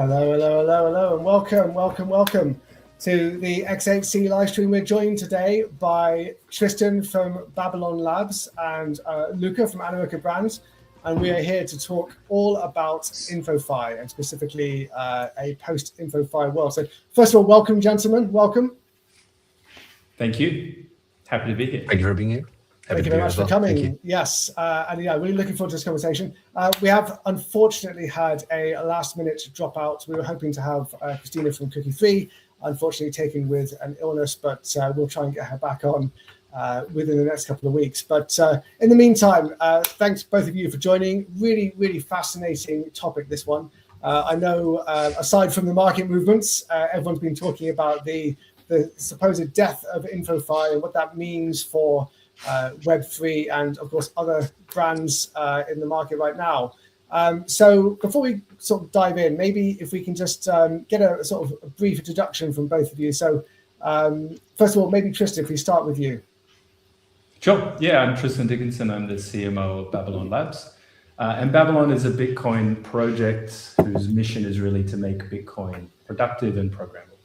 Hello, hello, hello, hello, and welcome to the X8C live stream. We're joined today by Tristan from Babylon Labs and Luca from Animoca Brands, and we are here to talk all about InfoFi and specifically a post-InfoFi world. So first of all, welcome, gentlemen. Welcome. Thank you. Happy to be here. Thank you for being here. Thank you very much for coming. Yes, and yeah, really looking forward to this conversation. We have unfortunately had a last-minute dropout. We were hoping to have Christina from Cookie 3, unfortunately taken with an illness, but we'll try and get her back on within the next couple of weeks. But in the meantime, thanks both of you for joining. Really, really fascinating topic, this one. I know, aside from the market movements, everyone's been talking about the supposed death of InfoFi and what that means for Web3 and of course other brands in the market right now. So before we sort of dive in, maybe if we can just get a sort of a brief introduction from both of you. So first of all, maybe Tristan, if we start with you. Sure. Yeah, I'm Tristan Dickinson. I'm the CMO of Babylon Labs. And Babylon is a Bitcoin project whose mission is really to make Bitcoin productive and programmable.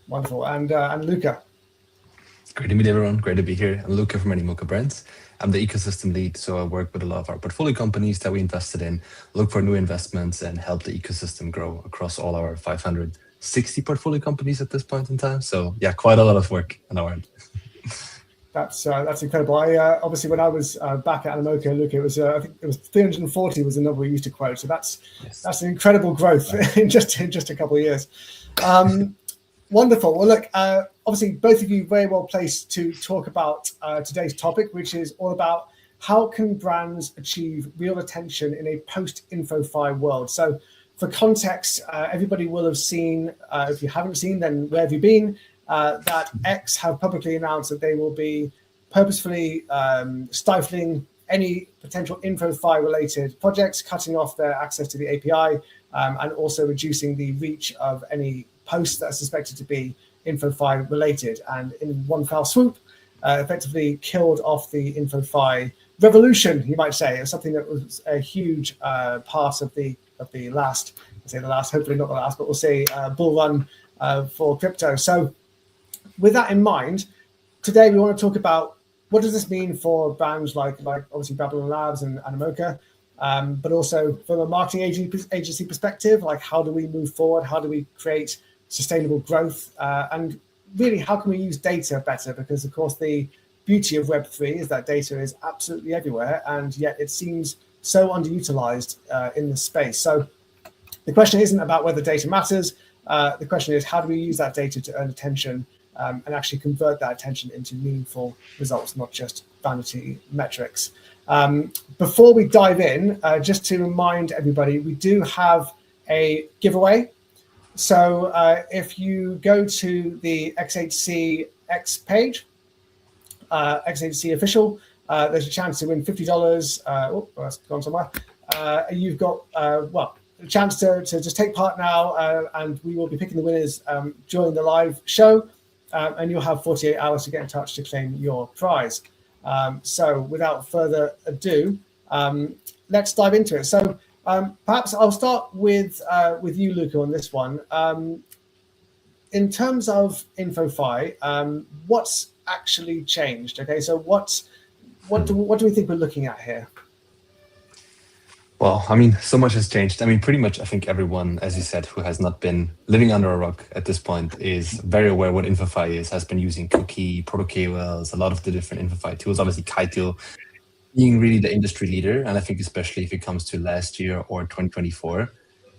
Wonderful. And Luca. Great to meet everyone. Great to be here. I'm Luca from Animoca Brands. I'm the ecosystem lead, so I work with a lot of our portfolio companies that we invested in, look for new investments, and help the ecosystem grow across all our 560 portfolio companies at this point in time. So yeah, quite a lot of work on our end. That's incredible. I obviously when I was back at Animoca, Luca, it was I think it was 340 was the number we used to quote. So that's an incredible growth in just a couple of years. Wonderful. Well, look, obviously both of you very well placed to talk about today's topic, which is all about how can brands achieve real attention in a post-InfoFi world. So for context, everybody will have seen, if you haven't seen, then where have you been, that X have publicly announced that they will be purposefully stifling any potential InfoFi related projects, cutting off their access to the API, and also reducing the reach of any posts that are suspected to be InfoFi related, and in one foul swoop, effectively killed off the InfoFi revolution, you might say. It's something that was a huge part of the last, hopefully not the last, but we'll say bull run for crypto. So with that in mind, today we want to talk about what does this mean for brands like obviously Babylon Labs and Animoca, but also from a marketing agency perspective, like how do we move forward? How do we create sustainable growth? And really, how can we use data better? Because of course, the beauty of Web3 is that data is absolutely everywhere, and yet it seems so underutilized in this space. So the question isn't about whether data matters. The question is, how do we use that data to earn attention and actually convert that attention into meaningful results, not just vanity metrics? Before we dive in, just to remind everybody, we do have a giveaway. So if you go to the X8C X page, X8C official, there's a chance to win $50. Oh, that's gone somewhere. You've got, well, a chance to just take part now, and we will be picking the winners during the live show, and you'll have 48 hours to get in touch to claim your prize. So without further ado, let's dive into it. So perhaps I'll start with you, Luca, on this one. In terms of InfoFi, what's actually changed? Okay, so what do we think we're looking at here? Well, I mean, so much has changed. I mean, pretty much, I think everyone, as you said, who has not been living under a rock at this point is very aware what InfoFi is, has been using Cookie, ProtoKOLs, a lot of the different InfoFi tools, obviously Kaito being really the industry leader. And I think especially if it comes to last year or 2024,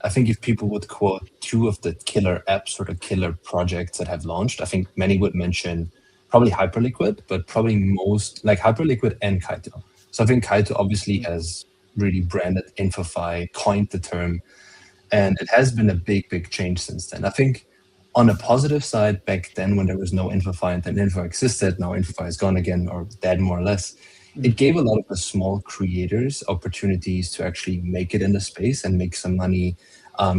I think if people would quote two of the killer apps or the killer projects that have launched, I think many would mention probably Hyperliquid, but probably most like Hyperliquid and Kaito. So I think Kaito obviously has really branded InfoFi, coined the term, and it has been a big change since then. I think on a positive side, back then when there was no InfoFi and then InfoFi existed, now InfoFi is gone again or dead more or less, it gave a lot of the small creators opportunities to actually make it in the space and make some money,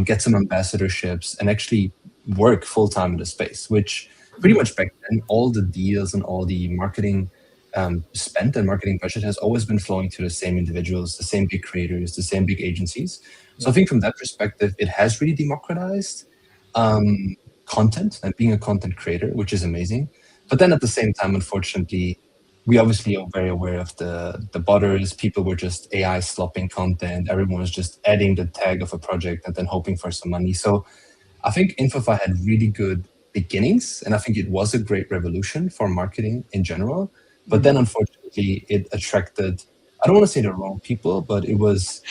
get some ambassadorships, and actually work full-time in the space, which pretty much back then, all the deals and all the marketing spend and marketing budget has always been flowing to the same individuals, the same big creators, the same big agencies. So I think from that perspective, it has really democratized content and being a content creator, which is amazing. But then at the same time, unfortunately, we obviously are very aware of the botters. People were just AI slopping content. Everyone was just adding the tag of a project and then hoping for some money. So I think InfoFi had really good beginnings, and I think it was a great revolution for marketing in general. But then unfortunately, it attracted, I don't want to say the wrong people, but it was,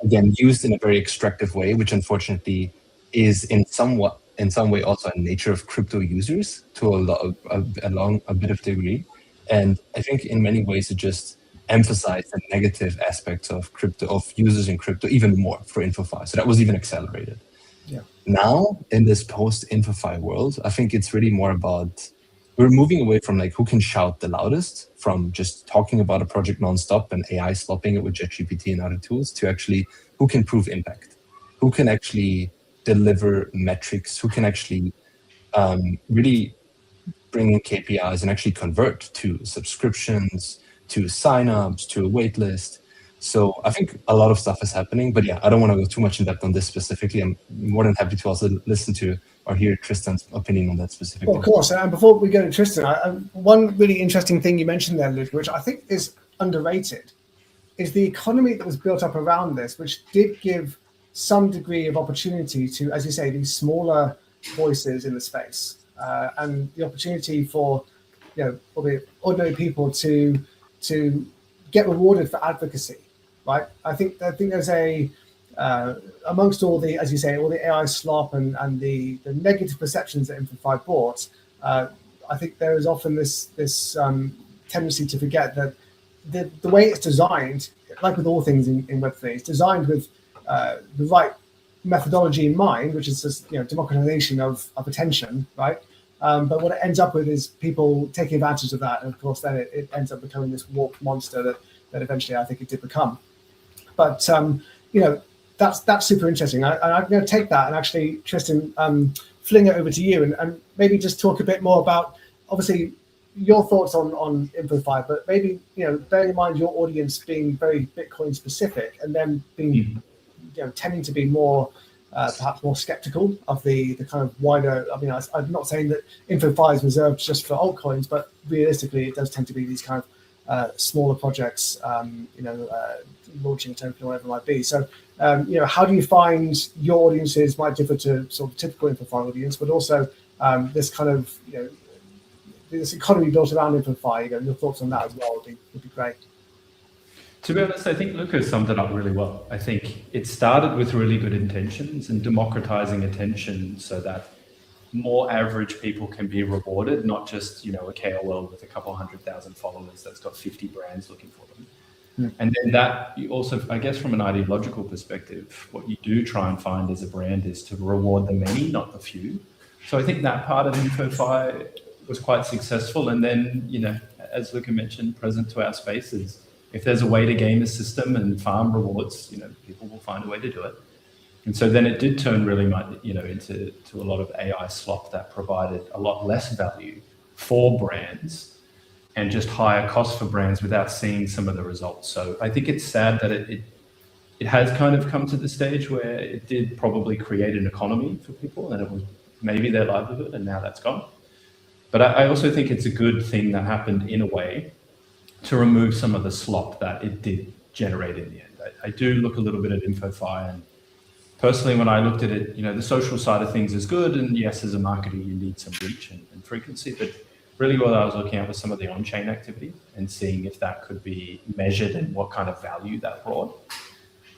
again, used in a very extractive way, which unfortunately is in some way also a nature of crypto users to a bit of degree. And I think in many ways it just emphasized the negative aspects of crypto, of users in crypto even more for InfoFi. So that was even accelerated. Yeah. Now in this post-InfoFi world, I think it's really more about, we're moving away from like who can shout the loudest, from just talking about a project nonstop and AI slopping it with ChatGPT and other tools, to actually who can prove impact, who can actually deliver metrics, who can actually really bring in KPIs and actually convert to subscriptions, to signups, to a wait list. So I think a lot of stuff is happening, but yeah, I don't want to go too much in depth on this specifically. I'm more than happy to also listen to or hear Tristan's opinion on that specifically. Well, of course. And before we go to Tristan, one really interesting thing you mentioned there, Luke, which I think is underrated, is the economy that was built up around this, which did give some degree of opportunity to, as you say, these smaller voices in the space, and the opportunity for, probably ordinary people to get rewarded for advocacy, right? I think there's amongst all the, as you say, all the AI slop and the negative perceptions that InfoFi brought, I think there is often this tendency to forget that the way it's designed, like with all things in Web3, it's designed with the right methodology in mind, which is just democratization of attention, right? But what it ends up with is people taking advantage of that, and of course then it ends up becoming this warped monster that eventually I think it did become. But that's super interesting. I'm going to take that and actually, Tristan, fling it over to you and maybe just talk a bit more about, obviously, your thoughts on InfoFi, but maybe bearing in mind your audience being very Bitcoin specific, and then being tending to be more perhaps more skeptical of the kind of wider. I mean, I'm not saying that InfoFi is reserved just for altcoins, but realistically, it does tend to be these kind of smaller projects, launching a token or whatever it might be. So, how do you find your audiences might differ to sort of typical InfoFi audience, but also this kind of this economy built around InfoFi? Your thoughts on that as well would be great. To be honest, I think Luca summed it up really well. I think it started with really good intentions and democratizing attention so that more average people can be rewarded, not just, a KOL with a couple 100,000 followers that's got 50 brands looking for them. Mm. And then that you also, I guess from an ideological perspective, what you do try and find as a brand is to reward the many, not the few. So I think that part of InfoFi was quite successful. And then, as Luca mentioned, present to our spaces, if there's a way to game the system and farm rewards, people will find a way to do it. And so then it did turn really much, into a lot of AI slop that provided a lot less value for brands and just higher cost for brands without seeing some of the results. So I think it's sad that it has kind of come to the stage where it did probably create an economy for people, and it was maybe their livelihood, and now that's gone. But I also think it's a good thing that happened in a way to remove some of the slop that it did generate in the end. I do look a little bit at InfoFi, and personally, when I looked at it, the social side of things is good, and yes, as a marketer, you need some reach and frequency, but really what I was looking at was some of the on-chain activity and seeing if that could be measured and what kind of value that brought.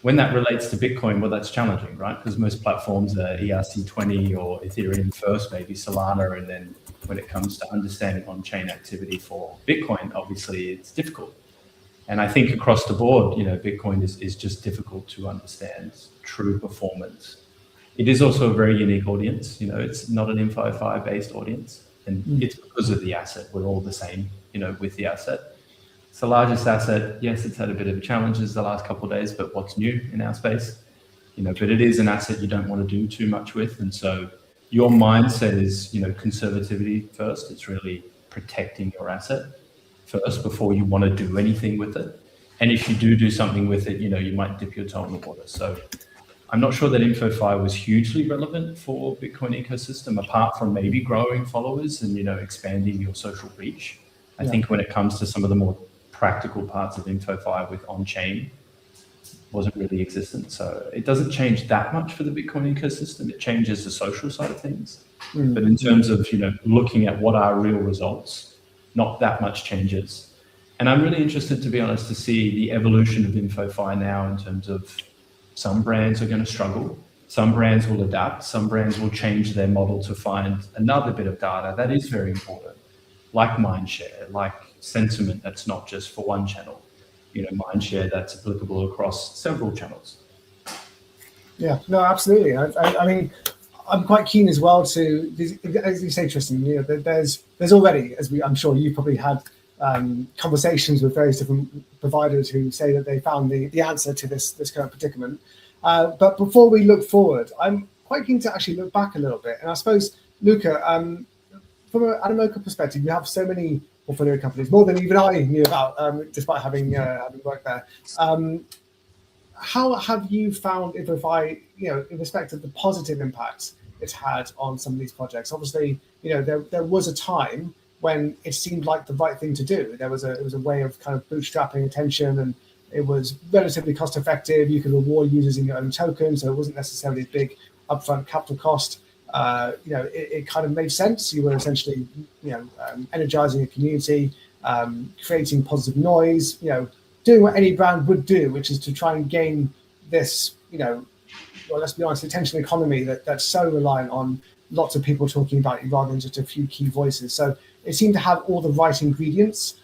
When that relates to Bitcoin, well, that's challenging, right? Because most platforms are ERC20 or Ethereum first, maybe Solana, and then when it comes to understanding on-chain activity for Bitcoin, obviously it's difficult. And I think across the board, Bitcoin is just difficult to understand true performance. It is also a very unique audience. It's not an InfoFi based audience, and it's because of the asset. We're all the same, with the asset. It's the largest asset. Yes, it's had a bit of challenges the last couple of days, but what's new in our space? But it is an asset you don't want to do too much with. And so your mindset is, conservativity first. It's really protecting your asset. first before you want to do anything with it. And if you do something with it, you might dip your toe in the water. So I'm not sure that InfoFi was hugely relevant for Bitcoin ecosystem, apart from maybe growing followers and, expanding your social reach. I think when it comes to some of the more practical parts of InfoFi with on-chain, wasn't really existent. So it doesn't change that much for the Bitcoin ecosystem. It changes the social side of things. But in terms of, looking at what are real results, not that much changes. And I'm really interested, to be honest, to see the evolution of InfoFi now in terms of some brands are going to struggle. Some brands will adapt. Some brands will change their model to find another bit of data that is very important, like mindshare, like sentiment that's not just for one channel. Mindshare that's applicable across several channels. Yeah, no, absolutely. I mean, I'm quite keen as well to, as you say, Tristan, there's already, I'm sure you've probably had conversations with various different providers who say that they found the answer to this current predicament. But before we look forward, I'm quite keen to actually look back a little bit. And I suppose, Luca, from an Animoca perspective, you have so many portfolio companies, more than even I knew about, despite having worked there. How have you found InfoFi, in respect of the positive impact it's had on some of these projects? Obviously, there was a time when it seemed like the right thing to do. It was a way of kind of bootstrapping attention, and it was relatively cost effective. You could reward users in your own token, so it wasn't necessarily a big upfront capital cost. It kind of made sense. You were essentially, energizing a community, creating positive noise, doing what any brand would do, which is to try and gain this, let's be honest, attention economy that's so reliant on lots of people talking about you rather than just a few key voices. So it seemed to have all the right ingredients.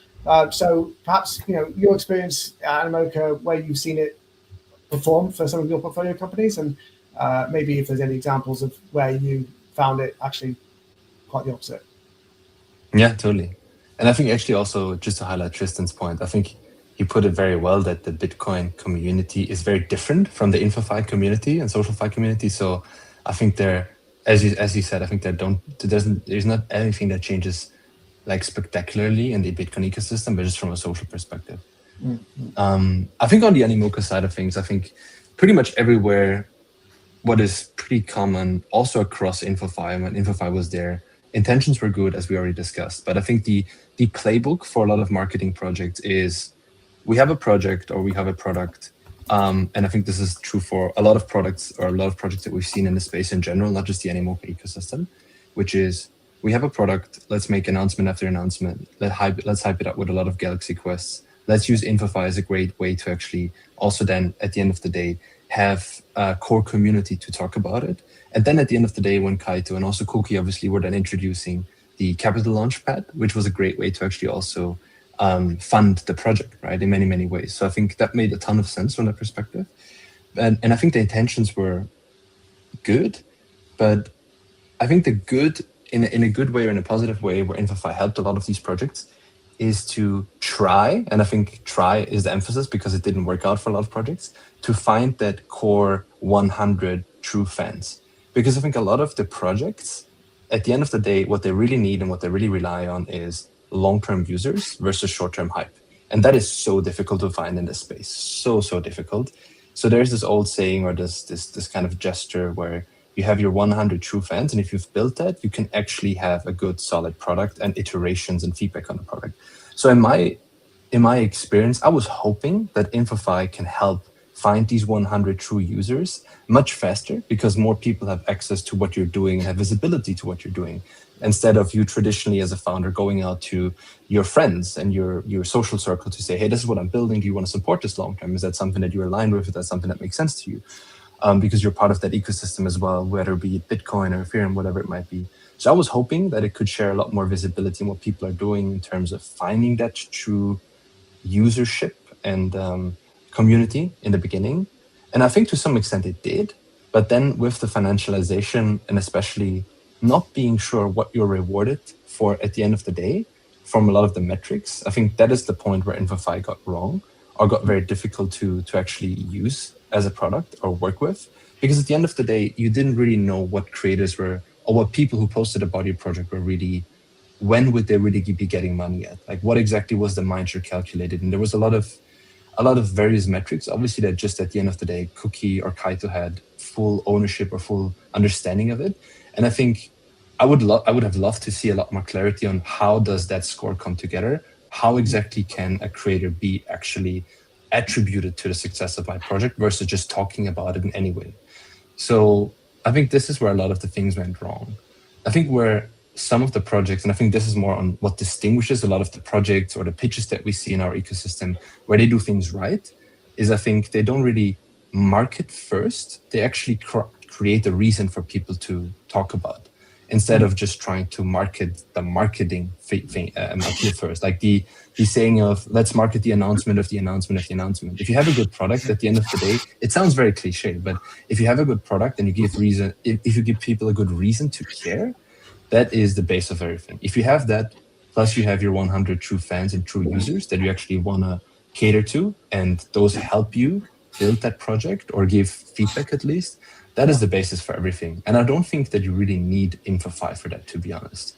So perhaps, your experience at Animoca, where you've seen it perform for some of your portfolio companies, and maybe if there's any examples of where you found it actually quite the opposite. Yeah, totally. And I think actually also, just to highlight Tristan's point, I think he put it very well that the Bitcoin community is very different from the InfoFi community and SocialFi community. So I think there, as you said, I think there's not anything that changes like spectacularly in the Bitcoin ecosystem, but just from a social perspective. I think on the Animoca side of things, I think pretty much everywhere, what is pretty common also across InfoFi, when InfoFi was there, intentions were good, as we already discussed. But I think the playbook for a lot of marketing projects is we have a project or we have a product. And I think this is true for a lot of products or a lot of projects that we've seen in the space in general, not just the Animoca ecosystem, which is we have a product, let's make announcement after announcement. Let's hype it up with a lot of Galaxy quests. Let's use InfoFi as a great way to actually also then at the end of the day have a core community to talk about it. And then at the end of the day, when Kaito and also Cookie obviously were then introducing the Capital Launchpad, which was a great way to actually also fund the project, right, in many, many ways. So I think that made a ton of sense from that perspective. And I think the intentions were good, but I think the good, in a good way or in a positive way, where InfoFi helped a lot of these projects, is to try, and I think try is the emphasis because it didn't work out for a lot of projects, to find that core 100 true fans. Because I think a lot of the projects, at the end of the day, what they really need and what they really rely on is long-term users versus short-term hype. And that is so difficult to find in this space, so difficult. So there's this old saying or this kind of gesture where you have your 100 true fans, and if you've built that, you can actually have a good, solid product and iterations and feedback on the product. So in my experience, I was hoping that InfoFi can help find these 100 true users much faster because more people have access to what you're doing and have visibility to what you're doing, instead of you traditionally as a founder going out to your friends and your social circle to say, hey, this is what I'm building. Do you want to support this long term? Is that something that you're aligned with? Is that something that makes sense to you? Because you're part of that ecosystem as well, whether it be Bitcoin or Ethereum, whatever it might be. So I was hoping that it could share a lot more visibility in what people are doing in terms of finding that true usership and community in the beginning. And I think to some extent it did, but then with the financialization and especially not being sure what you're rewarded for at the end of the day from a lot of the metrics, I think that is the point where InfoFi got wrong or got very difficult to actually use as a product or work with. Because at the end of the day, you didn't really know what creators were or what people who posted about your project were really when would they really be getting money at? Like, what exactly was the mindshare calculated? And there was a lot of various metrics. Obviously, that just at the end of the day, Cookie or Kaito had full ownership or full understanding of it. And I think I would have loved to see a lot more clarity on how does that score come together? How exactly can a creator be actually attributed to the success of my project versus just talking about it in any way? So I think this is where a lot of the things went wrong. I think where some of the projects, and I think this is more on what distinguishes a lot of the projects or the pitches that we see in our ecosystem, where they do things right, is I think they don't really market first. They actually create a reason for people to talk about, instead of just trying to market the marketing appeal first. Like the saying of, let's market the announcement of the announcement of the announcement. If you have a good product, at the end of the day, it sounds very cliche, but if you have a good product and you give reason, if you give people a good reason to care, that is the base of everything. If you have that, plus you have your 100 true fans and true users that you actually want to cater to, and those help you build that project or give feedback at least, that is the basis for everything. And I don't think that you really need InfoFi for that, to be honest.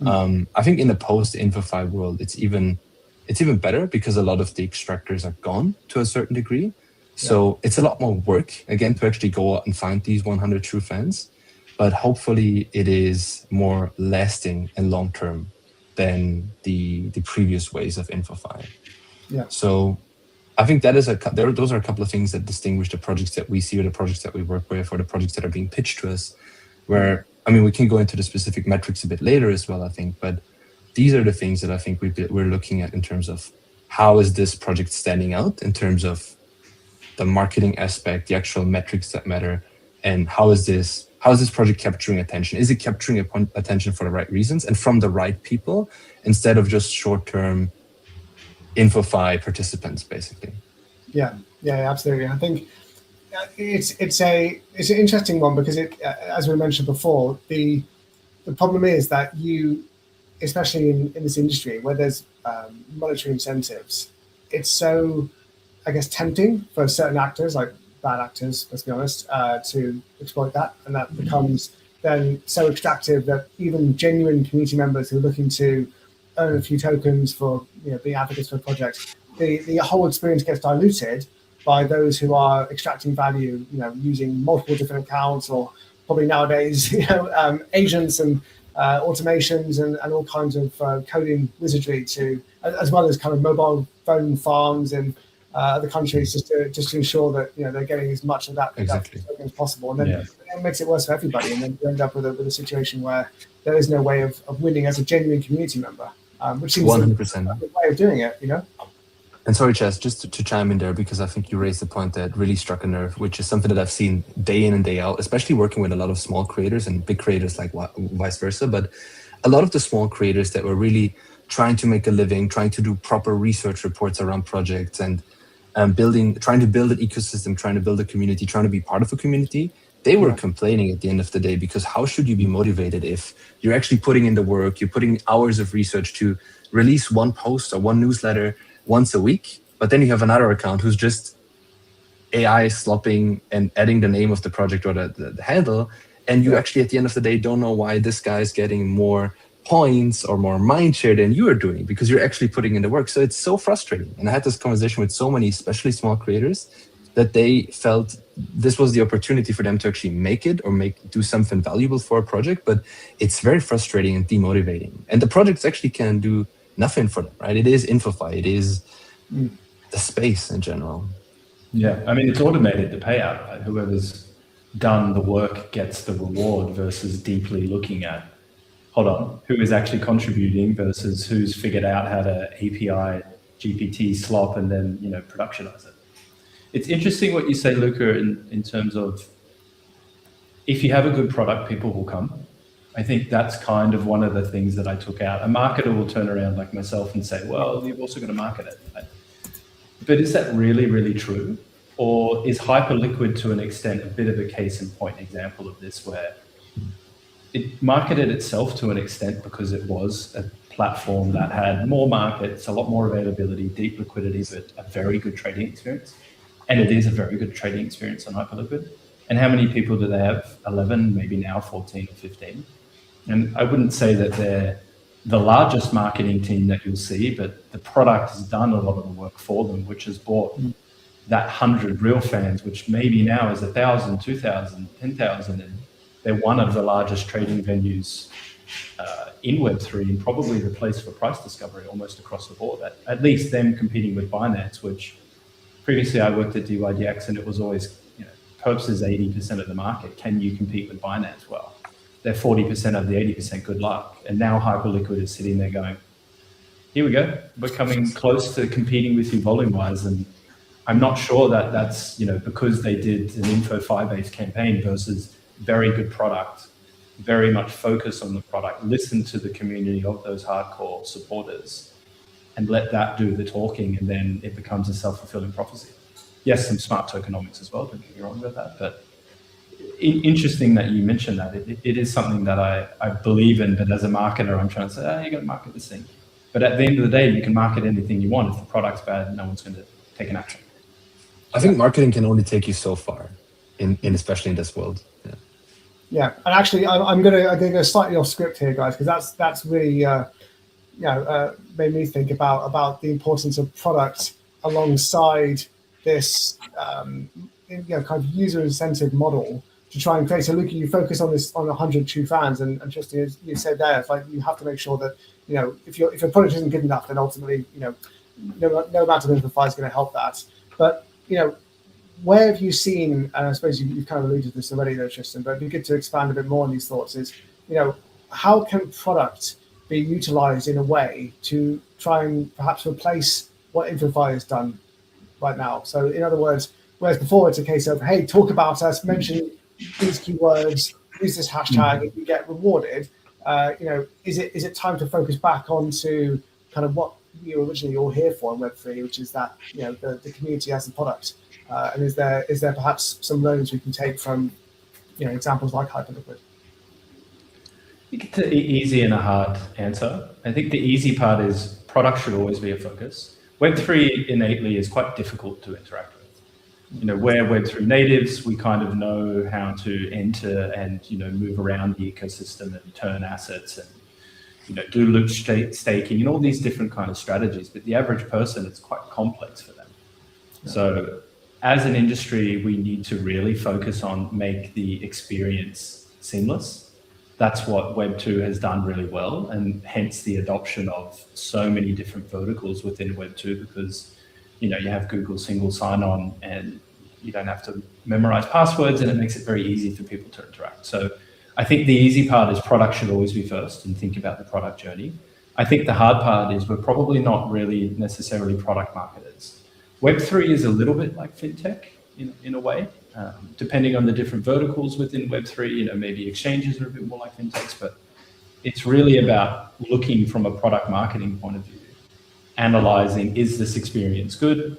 I think in the post-InfoFi world, it's even better because a lot of the extractors are gone to a certain degree. So it's a lot more work, again, to actually go out and find these 100 true fans. But hopefully it is more lasting and long-term than the previous ways of InfoFi. Yeah. So I think that is those are a couple of things that distinguish the projects that we see or the projects that we work with or the projects that are being pitched to us, where, I mean, we can go into the specific metrics a bit later as well, I think, but these are the things that I think we're looking at in terms of how is this project standing out in terms of the marketing aspect, the actual metrics that matter, and how is this project capturing attention? Is it capturing attention for the right reasons and from the right people instead of just short-term InfoFi participants, basically? Yeah, absolutely. I think it's an interesting one because as we mentioned before, the problem is that you, especially in this industry where there's monetary incentives, it's so, I guess, tempting for certain actors, like bad actors, let's be honest, to exploit that. And that becomes then so extractive that even genuine community members who are looking to earn a few tokens for being advocates for a project, the whole experience gets diluted by those who are extracting value, using multiple different accounts, or probably nowadays, agents and automations and all kinds of coding wizardry as well as kind of mobile phone farms in other countries, just to ensure that they're getting as much of that as possible, and then it makes it worse for everybody, and then you end up with a situation where there is no way of winning as a genuine community member, which seems 100% the way of doing it, And sorry, Chaz, just to chime in there, because I think you raised a point that really struck a nerve, which is something that I've seen day in and day out, especially working with a lot of small creators and big creators, like vice versa. But a lot of the small creators that were really trying to make a living, trying to do proper research reports around projects, and trying to build an ecosystem, trying to build a community, trying to be part of a community, they were complaining at the end of the day, because how should you be motivated if you're actually putting in the work, you're putting hours of research to release one post or one newsletter once a week, but then you have another account who's just AI slopping and adding the name of the project or the handle, and you actually at the end of the day don't know why this guy is getting more points or more mindshare than you are doing, because you're actually putting in the work. So it's so frustrating. And I had this conversation with so many, especially small creators, that they felt this was the opportunity for them to actually make it or do something valuable for a project, but it's very frustrating and demotivating. And the projects actually can do nothing for them, right? It is InfoFi, it is the space in general. Yeah, I mean, it's automated the payout, right? Whoever's done the work gets the reward versus deeply looking at, hold on, who is actually contributing versus who's figured out how to API GPT slop and then, productionize it. It's interesting what you say, Luca, in terms of if you have a good product, people will come. I think that's kind of one of the things that I took out. A marketer will turn around like myself and say, well, you've also got to market it. Right? But is that really, really true? Or is Hyperliquid to an extent a bit of a case in point example of this, where it marketed itself to an extent because it was a platform that had more markets, a lot more availability, deep liquidity, but a very good trading experience. And it is a very good trading experience on Hyperliquid. And how many people do they have? 11, maybe now 14 or 15. And I wouldn't say that they're the largest marketing team that you'll see, but the product has done a lot of the work for them, which has brought that 100 real fans, which maybe now is 1,000, 2,000, 10,000, and they're one of the largest trading venues in Web3 and probably the place for price discovery almost across the board. At least them competing with Binance, which previously I worked at DYDX and it was always, Perps is 80% of the market. Can you compete with Binance? Well, they're 40% of the 80%, good luck. And now Hyperliquid is sitting there going, here we go. We're coming close to competing with you volume-wise. And I'm not sure that that's, because they did an InfoFi-based campaign versus very good product, very much focus on the product, listen to the community of those hardcore supporters and let that do the talking, and then it becomes a self-fulfilling prophecy. Yes, some smart tokenomics as well, don't get me wrong about that, but interesting that you mentioned that. It is something that I believe in, but as a marketer, I'm trying to say, you got to market this thing. But at the end of the day, you can market anything you want. If the product's bad, no one's going to take an action. I think marketing can only take you so far, in especially in this world. Yeah, and actually, I'm gonna go slightly off script here, guys, because that's really made me think about the importance of product alongside this kind of user incentive model to try and create. So, Luca, you focus on this on 100 true fans, and just as you said there, it's like you have to make sure that if your product isn't good enough, then ultimately no amount of InfoFi is going to help that. But where have you seen, and I suppose you've kind of alluded to this already though, Tristan, but it'd be good to expand a bit more on these thoughts, is, how can product be utilized in a way to try and perhaps replace what InfoFi has done right now? So in other words, whereas before it's a case of, hey, talk about us, mention these keywords, use this hashtag, and you get rewarded, is it time to focus back onto kind of what you originally all here for in Web3, which is that, the community as the product? And is there perhaps some learnings we can take from examples like Hyperliquid? I think it's an easy and a hard answer. I think the easy part is product should always be a focus. Web3 innately is quite difficult to interact with. We're Web3 natives, we kind of know how to enter and move around the ecosystem and turn assets and do loop staking and all these different kind of strategies. But the average person, it's quite complex for them. Yeah. So as an industry, we need to really focus on make the experience seamless. That's what Web2 has done really well, and hence the adoption of so many different verticals within Web2, because you have Google single sign-on and you don't have to memorize passwords, and it makes it very easy for people to interact. So I think the easy part is product should always be first and think about the product journey. I think the hard part is we're probably not really necessarily product marketers. Web3 is a little bit like fintech in a way, depending on the different verticals within Web3. Maybe exchanges are a bit more like fintechs, but it's really about looking from a product marketing point of view, analyzing, is this experience good?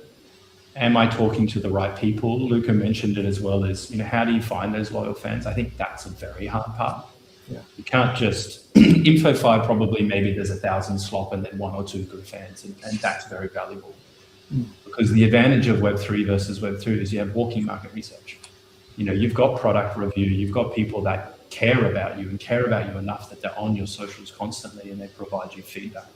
Am I talking to the right people? Luca mentioned it as well as, how do you find those loyal fans? I think that's a very hard part. Yeah. You can't just, InfoFi probably maybe there's 1,000 slop and then 1 or 2 good fans, and that's very valuable. Because the advantage of Web3 versus Web2 is you have walking market research. You've got product review, you've got people that care about you and care about you enough that they're on your socials constantly and they provide you feedback.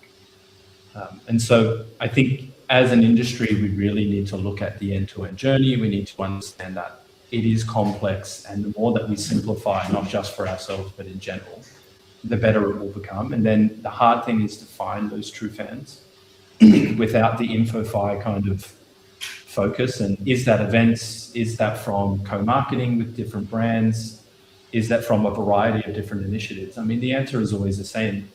And so I think as an industry, we really need to look at the end-to-end journey. We need to understand that it is complex, and the more that we simplify, not just for ourselves, but in general, the better it will become. And then the hard thing is to find those true fans without the InfoFi kind of focus. And is that events? Is that from co-marketing with different brands? Is that from a variety of different initiatives? I mean, the answer is always the same.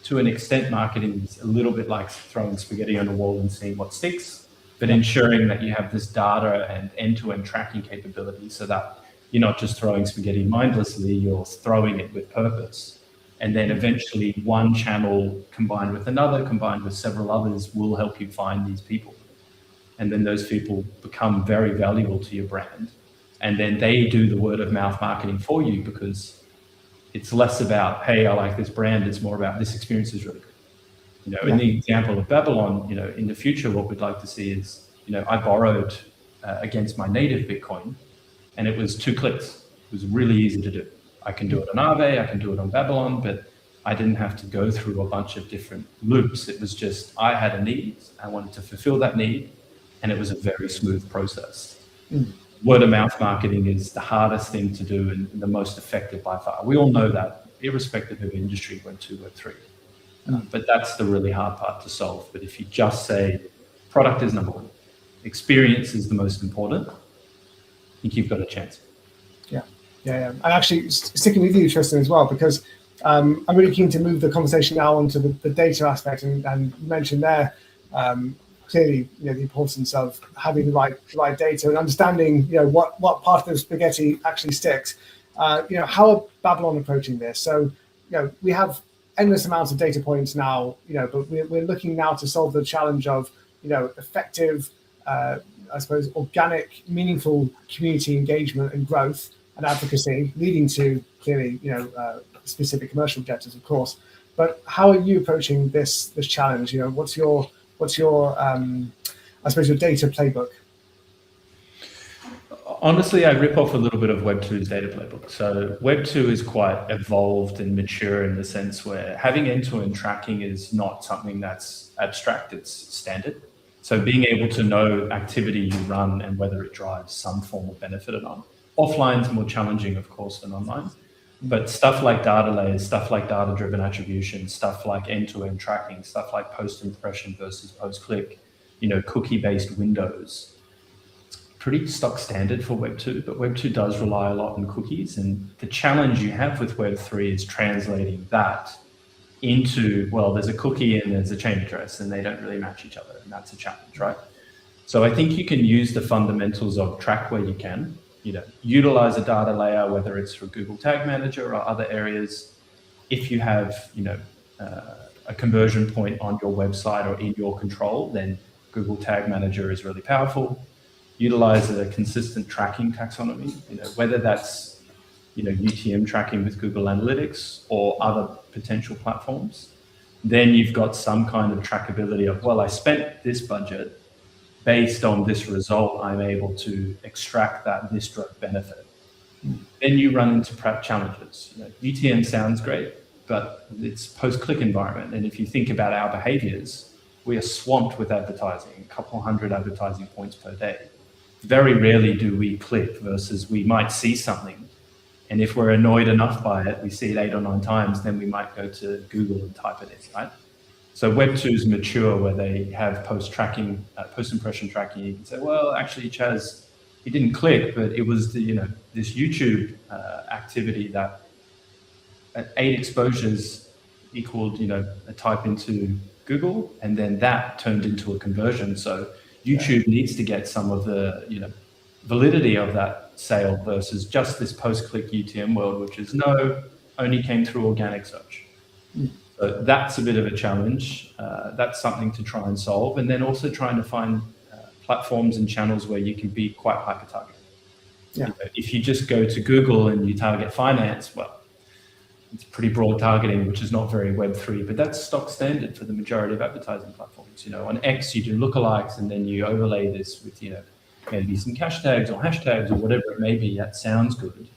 To an extent, marketing is a little bit like throwing spaghetti on a wall and seeing what sticks, but ensuring that you have this data and end-to-end tracking capability so that you're not just throwing spaghetti mindlessly, you're throwing it with purpose. And then eventually one channel combined with another, combined with several others, will help you find these people. And then those people become very valuable to your brand. And then they do the word of mouth marketing for you, because it's less about, hey, I like this brand. It's more about this experience is really good. In the example of Babylon, in the future, what we'd like to see is, I borrowed against my native Bitcoin, and it was 2 clicks. It was really easy to do. I can do it on Aave, I can do it on Babylon, but I didn't have to go through a bunch of different loops. It was just, I had a need, I wanted to fulfill that need, and it was a very smooth process. Word of mouth marketing is the hardest thing to do and the most effective by far. We all know that, irrespective of industry, Web 2, Web 3. But that's the really hard part to solve. But if you just say product is number one, experience is the most important, I think you've got a chance. Yeah. And actually, sticking with you, Tristan, as well, because I'm really keen to move the conversation now onto the data aspect, and you mentioned there clearly, the importance of having the right data and understanding, what part of the spaghetti actually sticks. How are Babylon approaching this? So, we have endless amounts of data points now, but we're looking now to solve the challenge of, effective, I suppose, organic, meaningful community engagement and growth and advocacy, leading to clearly, specific commercial objectives, of course. But how are you approaching this challenge? What's your I suppose your data playbook? Honestly, I rip off a little bit of Web 2's data playbook. So Web 2 is quite evolved and mature in the sense where having end-to-end tracking is not something that's abstract, it's standard. So being able to know activity you run and whether it drives some form of benefit or not. Offline is more challenging, of course, than online. But stuff like data layers, stuff like data-driven attribution, stuff like end-to-end tracking, stuff like post-impression versus post-click, cookie-based windows, it's pretty stock standard for Web 2, but Web 2 does rely a lot on cookies. And the challenge you have with Web 3 is translating that into, well, there's a cookie and there's a chain address and they don't really match each other. And that's a challenge, right? So I think you can use the fundamentals of track where you can, utilize a data layer, whether it's for Google Tag Manager or other areas. If you have, a conversion point on your website or in your control, then Google Tag Manager is really powerful. Utilize a consistent tracking taxonomy, whether that's, UTM tracking with Google Analytics or other potential platforms. Then you've got some kind of trackability of, well, I spent this budget. Based on this result, I'm able to extract this drug benefit. Then you run into challenges. UTM sounds great, but it's post-click environment. And if you think about our behaviors, we are swamped with advertising, a couple hundred advertising points per day. Very rarely do we click versus we might see something. And if we're annoyed enough by it, we see it 8 or 9 times, then we might go to Google and type it in, right? So Web 2 is mature where they have post-tracking, post-impression tracking. You can say, well, actually, Chaz, he didn't click, but it was this YouTube activity that at 8 exposures equaled, a type into Google, and then that turned into a conversion. So YouTube needs to get some of the, validity of that sale versus just this post-click UTM world, which is only came through organic search. So that's a bit of a challenge. That's something to try and solve. And then also trying to find platforms and channels where you can be quite hyper-targeted. Yeah. If you just go to Google and you target finance, well, it's pretty broad targeting, which is not very Web3, but that's stock standard for the majority of advertising platforms. On X, you do lookalikes and then you overlay this with, maybe some hashtags or whatever it may be. That sounds good.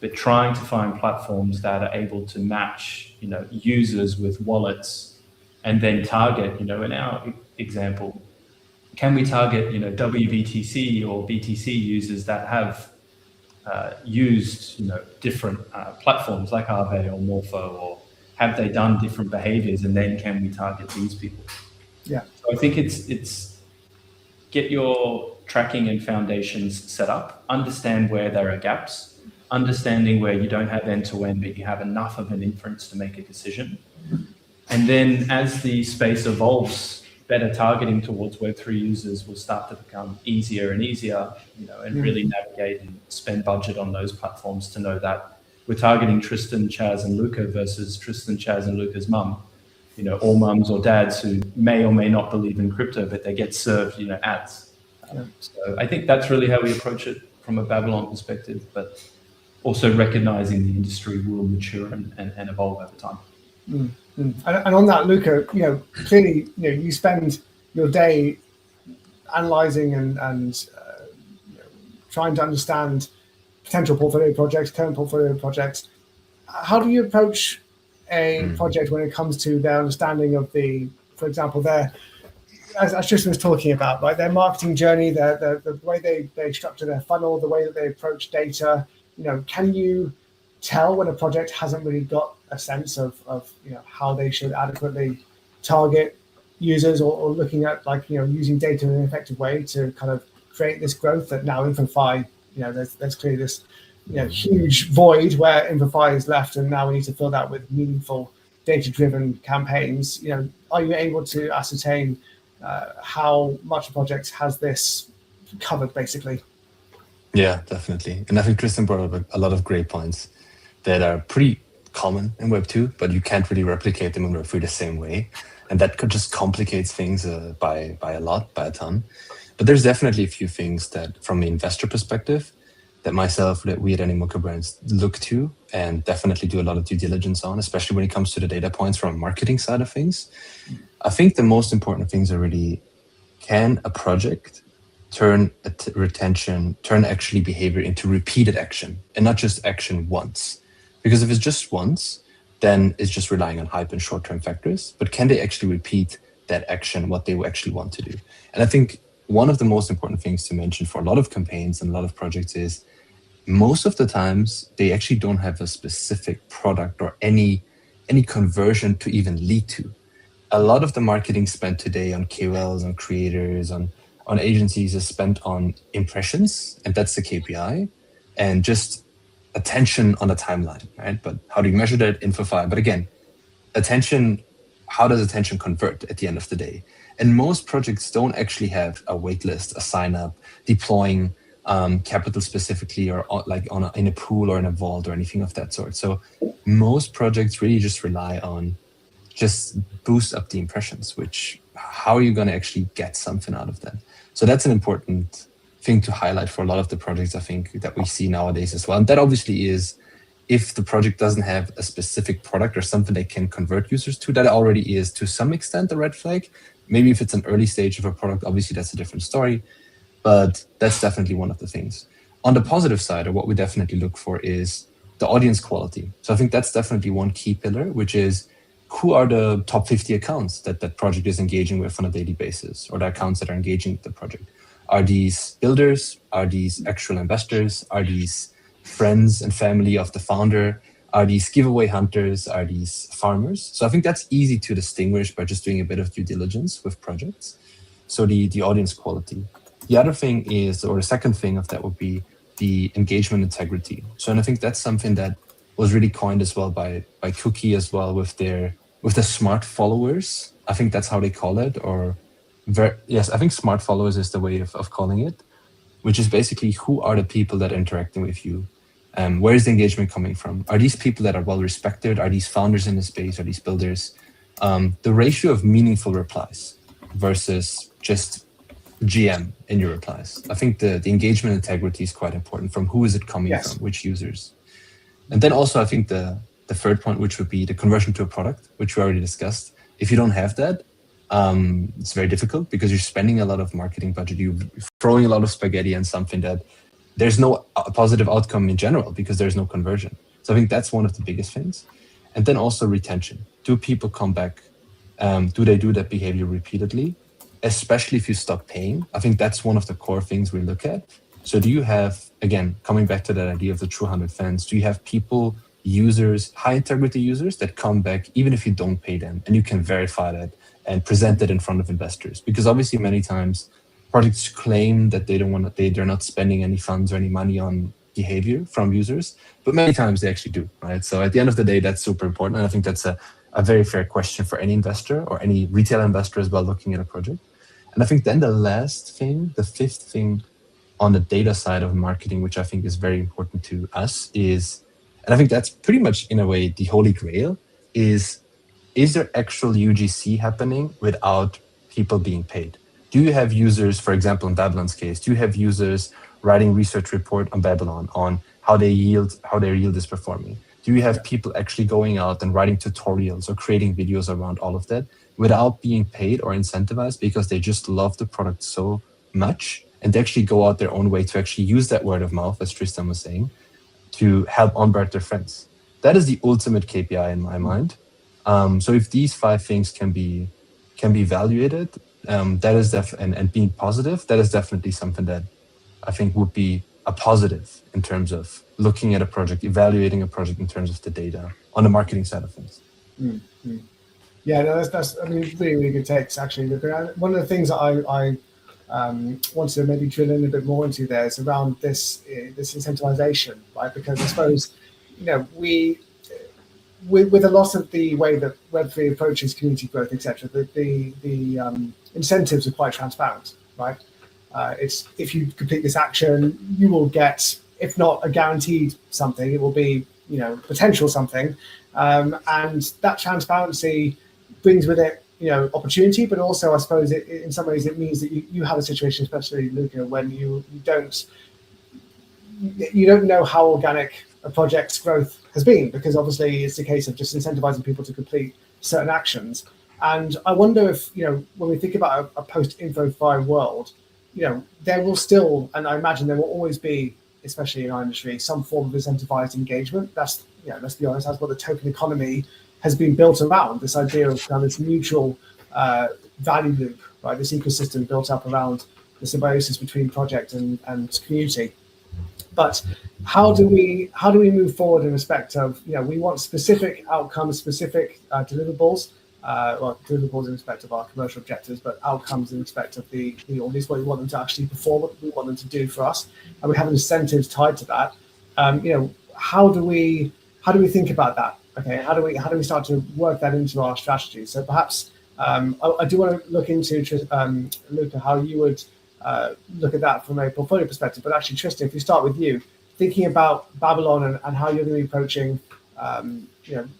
But trying to find platforms that are able to match, users with wallets and then target, in our example, can we target, WBTC or BTC users that have used, different platforms like Aave or Morpho, or have they done different behaviors, and then can we target these people? Yeah. So I think it's get your tracking and foundations set up, understand where there are gaps, understanding where you don't have end-to-end, but you have enough of an inference to make a decision. And then as the space evolves, better targeting towards Web3 users will start to become easier and easier, and really navigate and spend budget on those platforms to know that we're targeting Tristan, Chaz, and Luca versus Tristan, Chaz, and Luca's mum, or mums or dads who may or may not believe in crypto, but they get served, ads. So I think that's really how we approach it from a Babylon perspective, but also recognizing the industry will mature and evolve over time. And on that, Luca, clearly, you spend your day analyzing and trying to understand potential portfolio projects, current portfolio projects. How do you approach a project when it comes to their understanding of for example, as Tristan was talking about, right, their marketing journey, the way they structure their funnel, the way that they approach data. Can you tell when a project hasn't really got a sense of how they should adequately target users, or looking at using data in an effective way to kind of create this growth that now InfoFi, there's clearly this huge void where InfoFi is left, and now we need to fill that with meaningful data-driven campaigns. Are you able to ascertain how much a project has this covered, basically? Yeah, definitely. And I think Tristan brought up a lot of great points that are pretty common in Web 2, but you can't really replicate them in Web 3 the same way. And that could just complicates things by a ton. But there's definitely a few things that, from the investor perspective, that we at Animoca Brands look to and definitely do a lot of due diligence on, especially when it comes to the data points from a marketing side of things. I think the most important things are really, can a project turn actually behavior into repeated action and not just action once? Because if it's just once, then it's just relying on hype and short-term factors. But can they actually repeat that action, what they actually want to do? And I think one of the most important things to mention for a lot of campaigns and a lot of projects is most of the times they actually don't have a specific product or any conversion to even lead to. A lot of the marketing spent today on KOLs, on creators, on agencies is spent on impressions, and that's the KPI, and just attention on a timeline, right? But how do you measure that? InfoFi. But again, attention, how does attention convert at the end of the day? And most projects don't actually have a wait list, a sign up, deploying capital specifically, or in a pool or in a vault or anything of that sort. So most projects really just rely on just boost up the impressions, which how are you going to actually get something out of that? So that's an important thing to highlight for a lot of the projects, I think, that we see nowadays as well. And that obviously is, if the project doesn't have a specific product or something they can convert users to, that already is to some extent a red flag. Maybe if it's an early stage of a product, obviously that's a different story, but that's definitely one of the things. On the positive side, or what we definitely look for, is the audience quality. So I think that's definitely one key pillar, which is, who are the top 50 accounts that project is engaging with on a daily basis, or the accounts that are engaging with the project? Are these builders? Are these actual investors? Are these friends and family of the founder? Are these giveaway hunters? Are these farmers? So I think that's easy to distinguish by just doing a bit of due diligence with projects. So the audience quality. The other thing is, or the second thing of that would be the engagement integrity. So, and I think that's something that was really coined as well by Cookie as well with the smart followers. I think that's how they call it, yes, I think smart followers is the way of calling it, which is basically, who are the people that are interacting with you? Where is the engagement coming from? Are these people that are well respected? Are these founders in the space? Are these builders? The ratio of meaningful replies versus just GM in your replies. I think the engagement integrity is quite important. From who is it coming Yes. from? Which users? And then also I think the third point, which would be the conversion to a product, which we already discussed. If you don't have that, it's very difficult, because you're spending a lot of marketing budget. You're throwing a lot of spaghetti on something that there's no positive outcome in general, because there's no conversion. So I think that's one of the biggest things. And then also retention. Do people come back? Do they do that behavior repeatedly? Especially if you stop paying. I think that's one of the core things we look at. So do you have, again, coming back to that idea of the true 100 fans, do you have people, users, high integrity users that come back even if you don't pay them, and you can verify that and present it in front of investors? Because obviously many times projects claim that they're not spending any funds or any money on behavior from users, but many times they actually do, right? So at the end of the day, that's super important. And I think that's a very fair question for any investor or any retail investor as well looking at a project. And I think then the last thing, the fifth thing on the data side of marketing, which I think is very important to us, is, and I think that's pretty much in a way the holy grail, is there actual UGC happening without people being paid? Do you have users, for example, in Babylon's case, do you have users writing research report on Babylon on how their yield is performing? Do you have people actually going out and writing tutorials or creating videos around all of that without being paid or incentivized, because they just love the product so much, and they actually go out their own way to actually use that word of mouth, as Tristan was saying, to help onboard their friends? that is the ultimate KPI in my mind. So if these 5 things can be evaluated, that is and being positive, that is definitely something that I think would be a positive in terms of looking at a project, evaluating a project in terms of the data on the marketing side of things. Mm-hmm. Yeah, no, that's I mean, really, really good takes, actually. One of the things that I want to maybe drill in a bit more into there is around this incentivization, right? Because I suppose, with a lot of the way that Web3 approaches community growth, etc., the incentives are quite transparent, right? It's if you complete this action, you will get, if not a guaranteed something, it will be potential something, and that transparency brings with it opportunity, but also I suppose in some ways it means that you have a situation, especially Luca, when you don't know how organic a project's growth has been, because obviously it's a case of just incentivizing people to complete certain actions. And I wonder if when we think about a post-InfoFi world, there will still, and I imagine there will always be, especially in our industry, some form of incentivized engagement. That's, let's be honest, that's what the token economy has been built around, this idea of kind of this mutual value loop, right? This ecosystem built up around the symbiosis between project and community. But how do we move forward in respect of, we want specific outcomes, specific deliverables, deliverables in respect of our commercial objectives, but outcomes in respect of the audience, what we want them to actually perform, what we want them to do for us, and we have incentives tied to that. How do we think about that? Okay, how do we start to work that into our strategy? So perhaps I do want to look into Luca, how you would look at that from a portfolio perspective. But actually, Tristan, if we start with you, thinking about Babylon and how you're going to be approaching,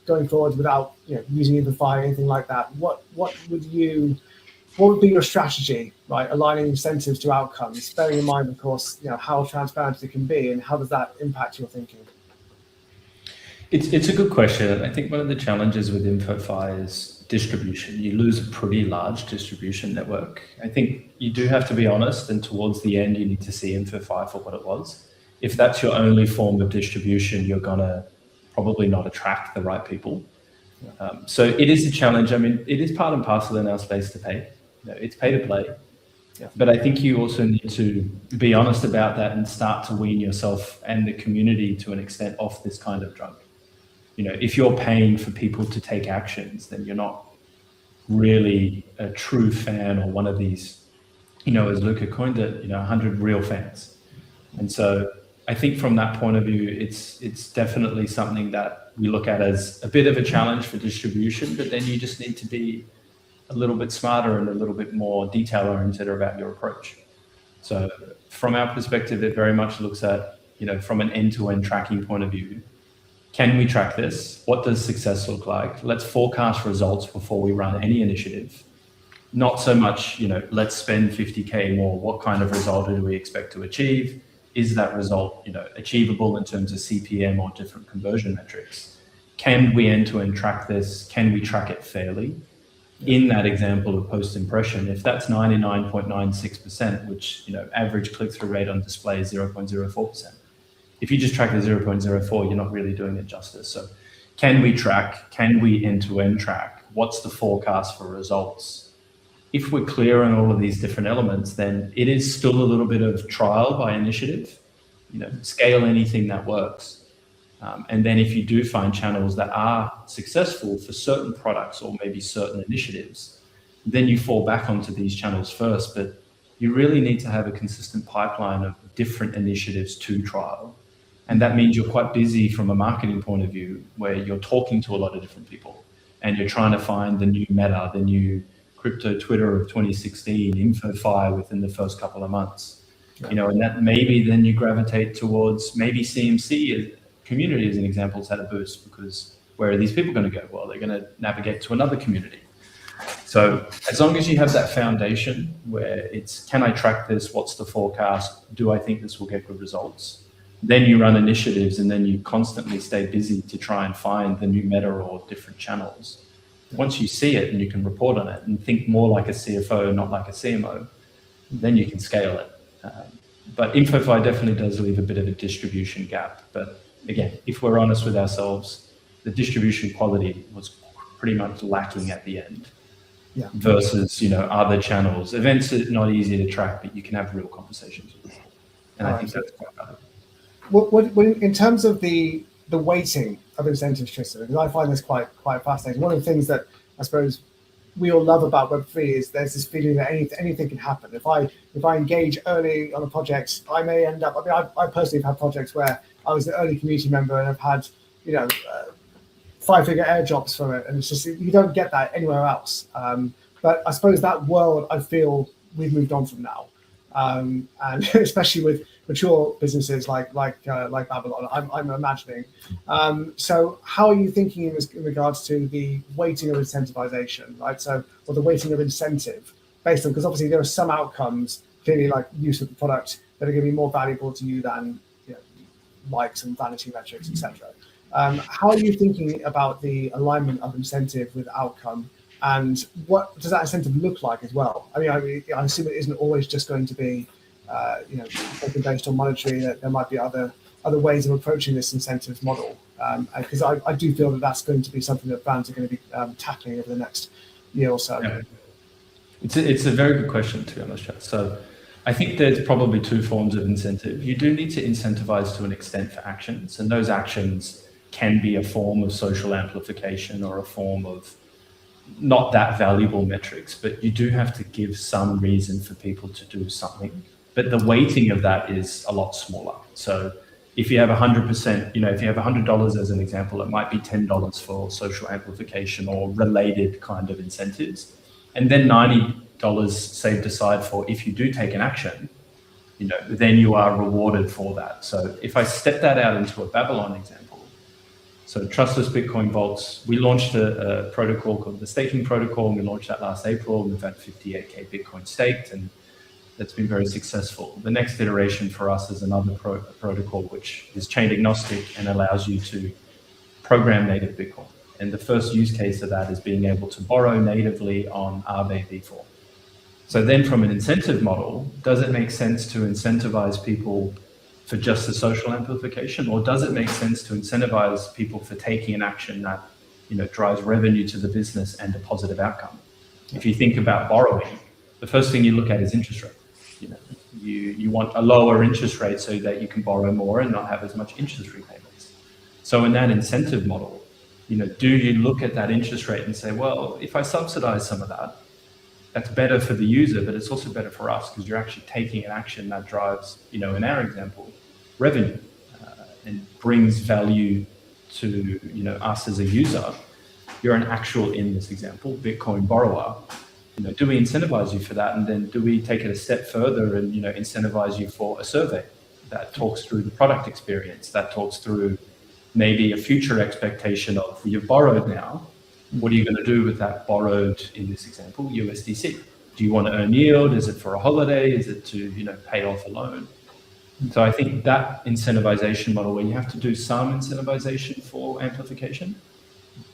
going forward without using InfoFi or anything like that, what would be your strategy, right? Aligning incentives to outcomes, bearing in mind, of course, how transparent it can be, and how does that impact your thinking? It's a good question. I think one of the challenges with InfoFi is distribution. You lose a pretty large distribution network. I think you do have to be honest, and towards the end, you need to see InfoFi for what it was. If that's your only form of distribution, you're gonna probably not attract the right people. So it is a challenge. I mean, it is part and parcel in our space to pay. It's pay to play. Yeah. But I think you also need to be honest about that and start to wean yourself and the community to an extent off this kind of drug. If you're paying for people to take actions, then you're not really a true fan or one of these, as Luca coined it, 100 real fans. And so I think from that point of view, it's definitely something that we look at as a bit of a challenge for distribution, but then you just need to be a little bit smarter and a little bit more detail oriented about your approach. So from our perspective, it very much looks at, from an end-to-end tracking point of view, can we track this? What does success look like? Let's forecast results before we run any initiative. Not so much, let's spend 50K more. What kind of result do we expect to achieve? Is that result, achievable in terms of CPM or different conversion metrics? Can we end-to-end track this? Can we track it fairly? In that example of post-impression, if that's 99.96%, which, average click-through rate on display is 0.04%. If you just track the 0.04, you're not really doing it justice. So can we track? Can we end-to-end track? What's the forecast for results? If we're clear on all of these different elements, then it is still a little bit of trial by initiative. Scale anything that works. And then if you do find channels that are successful for certain products or maybe certain initiatives, then you fall back onto these channels first. But you really need to have a consistent pipeline of different initiatives to trial. And that means you're quite busy from a marketing point of view, where you're talking to a lot of different people and you're trying to find the new meta, the new crypto Twitter of 2016, InfoFi within the first couple of months. And that maybe then you gravitate towards maybe CMC community as an example has had a boost, because where are these people going to go? Well, they're going to navigate to another community. So as long as you have that foundation where it's, can I track this? What's the forecast? Do I think this will get good results? Then you run initiatives and then you constantly stay busy to try and find the new meta or different channels. Once you see it and you can report on it and think more like a CFO, not like a CMO, then you can scale it. But InfoFi definitely does leave a bit of a distribution gap. But again, if we're honest with ourselves, the distribution quality was pretty much lacking at the end. Yeah. Versus, other channels. Events are not easy to track, but you can have real conversations with them. And I think that's quite valuable. What, in terms of the weighting of incentives, Tristan, because I find this quite fascinating. One of the things that I suppose we all love about Web3 is there's this feeling that anything can happen. If I engage early on a project, I may end up. I mean, I personally have had projects where I was an early community member and I've had 5-figure airdrops from it, and it's just you don't get that anywhere else. But I suppose that world, I feel we've moved on from now, and especially with mature businesses like Babylon, I'm imagining. So how are you thinking in regards to the weighting of incentivization, right? So, or the weighting of incentive based on, because obviously there are some outcomes, clearly like use of the product, that are going to be more valuable to you than likes and vanity metrics, etc. How are you thinking about the alignment of incentive with outcome, and what does that incentive look like as well? I mean, I assume it isn't always just going to be, based on monetary. That there might be other ways of approaching this incentives model, because I do feel that that's going to be something that brands are going to be tackling over the next year or so. Yeah. It's a very good question, to be honest, Chad. So I think there's probably two forms of incentive. You do need to incentivize to an extent for actions, and those actions can be a form of social amplification or a form of not that valuable metrics, but you do have to give some reason for people to do something. But the weighting of that is a lot smaller. So if you have 100%, if you have $100 as an example, it might be $10 for social amplification or related kind of incentives. And then $90 saved aside for if you do take an action, then you are rewarded for that. So if I step that out into a Babylon example, so trustless Bitcoin vaults, we launched a protocol called the staking protocol, and we launched that last April. We've had 58K Bitcoin staked, and that's been very successful. The next iteration for us is another protocol, which is chain agnostic and allows you to program native Bitcoin. And the first use case of that is being able to borrow natively on Aave v4. So then from an incentive model, does it make sense to incentivize people for just the social amplification, or does it make sense to incentivize people for taking an action that drives revenue to the business and a positive outcome? If you think about borrowing, the first thing you look at is interest rate. You want a lower interest rate so that you can borrow more and not have as much interest repayments. So in that incentive model, do you look at that interest rate and say, well, if I subsidize some of that, that's better for the user, but it's also better for us because you're actually taking an action that drives, in our example, revenue and brings value to us as a user. You're an actual, in this example, Bitcoin borrower. Do we incentivize you for that, and then do we take it a step further and incentivize you for a survey that talks through the product experience, that talks through maybe a future expectation of you've borrowed now. What are you going to do with that borrowed, in this example, USDC? Do you want to earn yield? Is it for a holiday? Is it to pay off a loan? So I think that incentivization model, where you have to do some incentivization for amplification,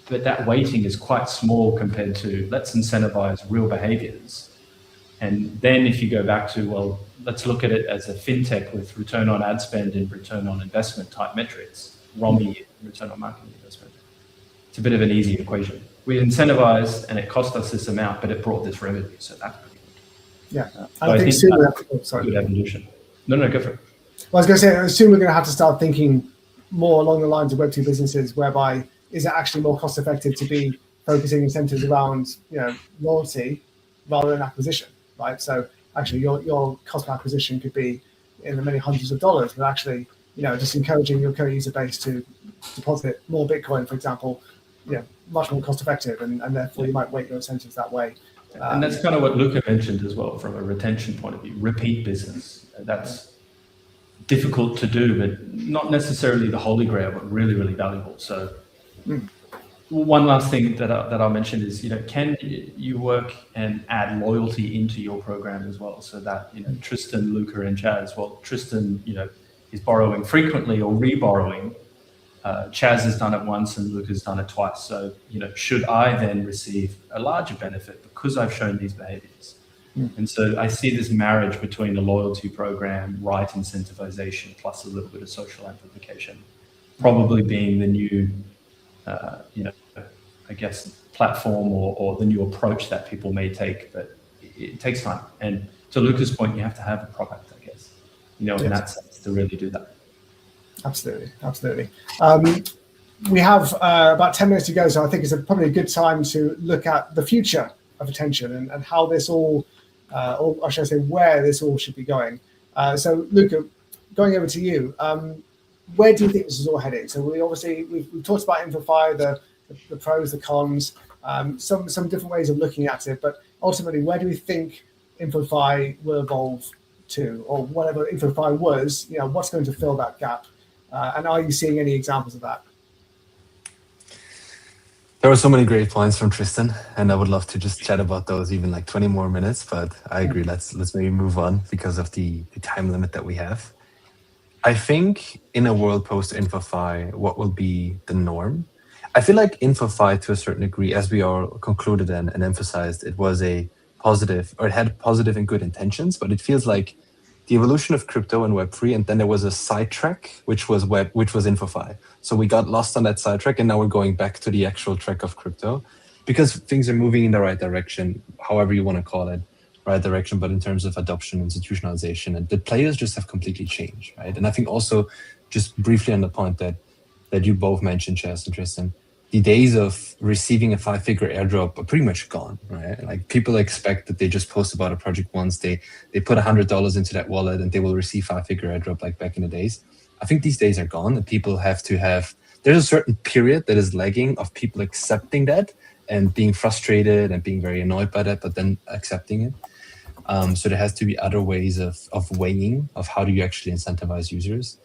but that weighting is quite small compared to let's incentivize real behaviors. And then if you go back to, well, let's look at it as a fintech with return on ad spend and return on investment type metrics, ROMI, return on marketing investment. It's a bit of an easy equation. We incentivized and it cost us this amount, but it brought this revenue. So that's pretty good. Yeah. So I think that's a good evolution. No, go for it. Well, I was going to say, I assume we're going to have to start thinking more along the lines of Web2 businesses, whereby is it actually more cost effective to be focusing incentives around, loyalty rather than acquisition, right? So actually your cost of acquisition could be in the many hundreds of dollars, but actually, just encouraging your current user base to deposit more Bitcoin, for example, much more cost effective, and therefore you might weight your incentives that way. And that's kind of what Luca mentioned as well from a retention point of view, repeat business. That's difficult to do, but not necessarily the holy grail, but really, really valuable. So one last thing that I'll mention is, can you work and add loyalty into your program as well? So that, Tristan, Luca, and Chaz, well, Tristan, is borrowing frequently or reborrowing. Chaz has done it once and Luca's done it twice. So, should I then receive a larger benefit because I've shown these behaviors? And so I see this marriage between the loyalty program, right incentivization, plus a little bit of social amplification, probably being the new I guess, platform or the new approach that people may take, but it takes time. And to Luca's point, you have to have a product, I guess, in that sense to really do that. Absolutely. We have about 10 minutes to go, so I think it's probably a good time to look at the future of attention and how this all, or should I say, where this all should be going. So, Luca, going over to you, where do you think this is all heading? So, we've talked about InfoFi, the pros, the cons, some different ways of looking at it, but ultimately, where do we think InfoFi will evolve to, or whatever InfoFi was? What's going to fill that gap? And are you seeing any examples of that? There were so many great points from Tristan, and I would love to just chat about those even like 20 more minutes, but I agree. Let's maybe move on because of the time limit that we have. I think in a world post-InfoFi, what will be the norm? I feel like InfoFi, to a certain degree, as we all concluded and emphasized, it was a positive, or it had positive and good intentions, but it feels like the evolution of crypto and Web3, and then there was a sidetrack, which was InfoFi. So we got lost on that sidetrack, and now we're going back to the actual track of crypto, because things are moving in the right direction, however you want to call it, right direction, but in terms of adoption, institutionalization, and the players just have completely changed, right? And I think also, just briefly on the point that you both mentioned, Chess and Tristan, the days of receiving a 5-figure airdrop are pretty much gone, right? Like people expect that they just post about a project once, they put $100 into that wallet and they will receive 5-figure airdrop like back in the days. I think these days are gone, and people have to there's a certain period that is lagging of people accepting that and being frustrated and being very annoyed by that, but then accepting it. So there has to be other ways of weighing of how do you actually incentivize users.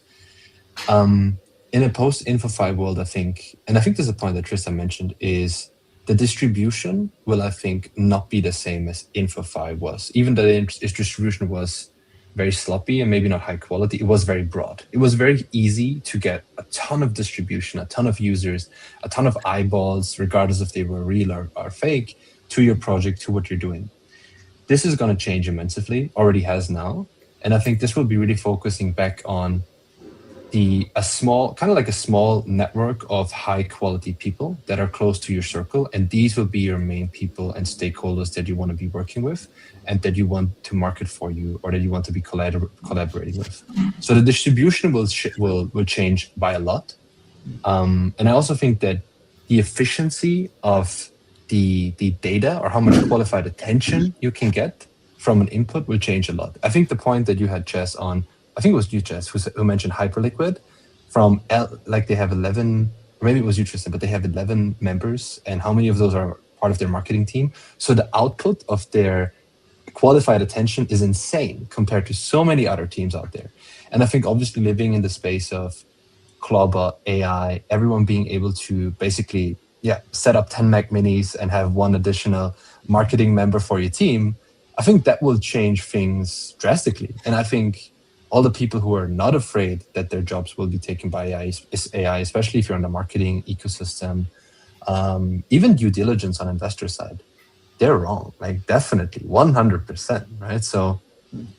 In a post-InfoFi world, I think there's a point that Tristan mentioned, is the distribution will, I think, not be the same as InfoFi was. Even though its distribution was very sloppy and maybe not high quality, it was very broad. It was very easy to get a ton of distribution, a ton of users, a ton of eyeballs, regardless if they were real or fake, to your project, to what you're doing. This is going to change immensely, already has now. And I think this will be really focusing back on a small network of high quality people that are close to your circle, and these will be your main people and stakeholders that you want to be working with and that you want to market for you, or that you want to be collaborating with. So the distribution will change by a lot, and I also think that the efficiency of the data, or how much qualified attention you can get from an input, will change a lot. I think the point that you had, Chess, on, I think it was you, Jess, who mentioned Hyperliquid, they have 11, or maybe it was you, Tristan, but they have 11 members, and how many of those are part of their marketing team? So the output of their qualified attention is insane compared to so many other teams out there. And I think obviously living in the space of Clover, AI, everyone being able to basically set up 10 Mac minis and have one additional marketing member for your team, I think that will change things drastically. And I think all the people who are not afraid that their jobs will be taken by AI, especially if you're in the marketing ecosystem, even due diligence on investor side, they're wrong, like definitely 100%, right? So